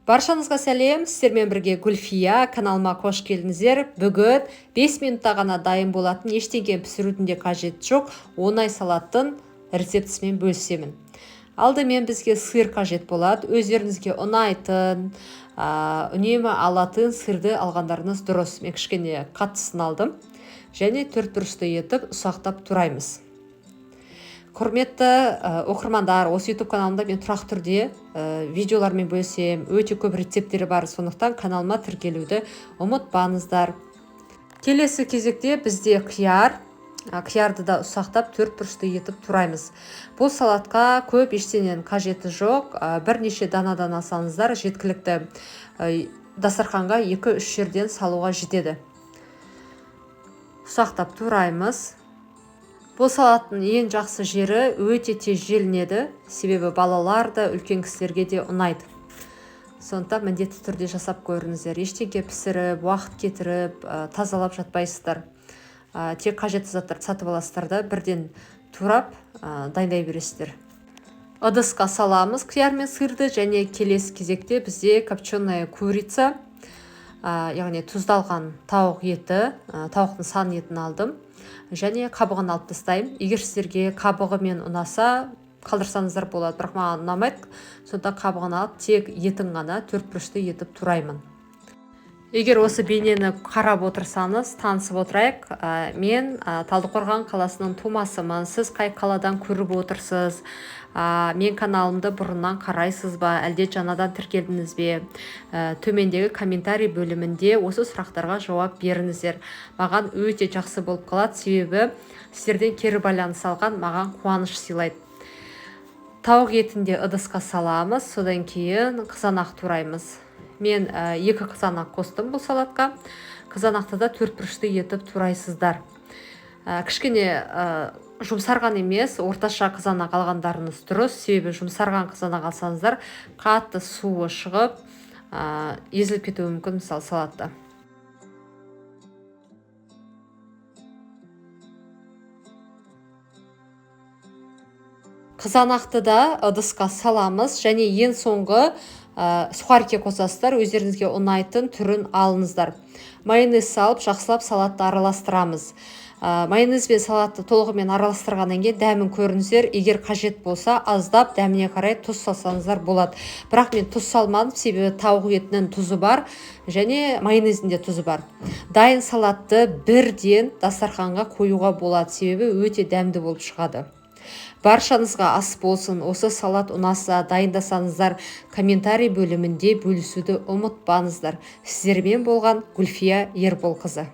Баршаңызға сәлем, сіздермен бірге Гүлфия, каналыма қош келдіңіздер. Бүгін 5 минутта ғана дайын болатын, ештеңе пісірудің де қажет жоқ, оңай салаттың рецептісімен бөлісемін. Алдымен бізге сыр қажет болады. Өздеріңізге ұнайтын, үнемі алатын сырды алғандарыңыз дұрыс. Мен кішкене қаттысын алдым. Және 4 бұрышты етіп ұсақтап тураймыз. Құрметті оқырмандар, осы YouTube каналымда мен тұрақты түрде видеолармен бөлісем, өте көп рецепттері бар, сондықтан каналыма тіркелуді ұмытпаңыздар. Келесі кезекте бізде қиярды да ұсақтап 4 бұрышты етіп тураймыз. Бұл салатқа көп ештеңенің қажеті жоқ, бірнеше данадан алсаңыздар жеткілікті. Дастарханға 2-3 жерден салуға жетеді. Ұсақтап тураймыз. Бұл салаттың ең жақсы жері өте тез желінеді, себебі балалар да үлкен кісілерге де ұнайды. Сондықтан міндетті түрде жасап көріңіздер. Ештеңе пісіріп, уақыт кетіріп, тазалап жатпайсыздар. Тек қажетті заттарды сатып аласыздар да бірден турап дайындай бересіздер. Ыдысқа саламыз қияр мен сырды, және келесі кезекте бізде копченая курица, яғни тұздалған тауық еті, тауықтың сан етін алдым. Және қабығын алып тастаймын. Егер сіздерге қабығымен ұнаса, қалдырсаңыздар болады, бірақ маған ұнамайды. Сонда қабығын алып, тек етін ғана 4 бұрышты етіп тураймын. Егер осы бейнені қарап отырсаңыз, танысып отырайық. Мен Талдықорған қаласының тумасымын. Сіз қай қаладан көріп отырсыз? Мен каналымды бұрыннан қарайсыз ба, әлде жаңадан тіркелдіңіз бе? Төмендегі комментарий бөлімінде осы сұрақтарға жауап беріңіздер. Маған өте жақсы болып қалады, себебі сіздерден кері байланыс алған маған қуаныш сыйлайды. Тауық етінде ыдысқа саламыз, содан кейін қызанақ тураймыз. Мен 2 қызанақ қостым бұл салатқа. Қызанақты да 4 бұрышты етіп турайсыздар. Кішкене жұмсарған емес, орташа қызанақ алғандарыңыз дұрыс, себебі жұмсарған қызанақ алсаңыздар қатты суы шығып, езіліп кетуі мүмкін, мысалы салатта. Қызанақты да ыдысқа саламыз, және ең соңғы сухарики қосасыздар, өздеріңізге ұнайтын түрін алыңыздар. Майонез салып, жақсылап салатты араластырамыз. Майонез бен салатты толығымен араластырғаннан кейін дәмін көріңіздер. Егер қажет болса, аздап дәміне қарай тұз салсаңыздар болады. Бірақ мен тұз салмадым, себебі тауық етінің тұзы бар, және майонезінде тұзы бар. Дайын салатты бірден дастарханға қоюға болады, себебі өте дәмді болып шығады. Баршаңызға ас болсын. Осы салат ұнаса, дайындасаңыздар, комментарий бөлімінде бөлісуді ұмытпаңыздар. Сіздермен болған Гүлфия Ерболқызы.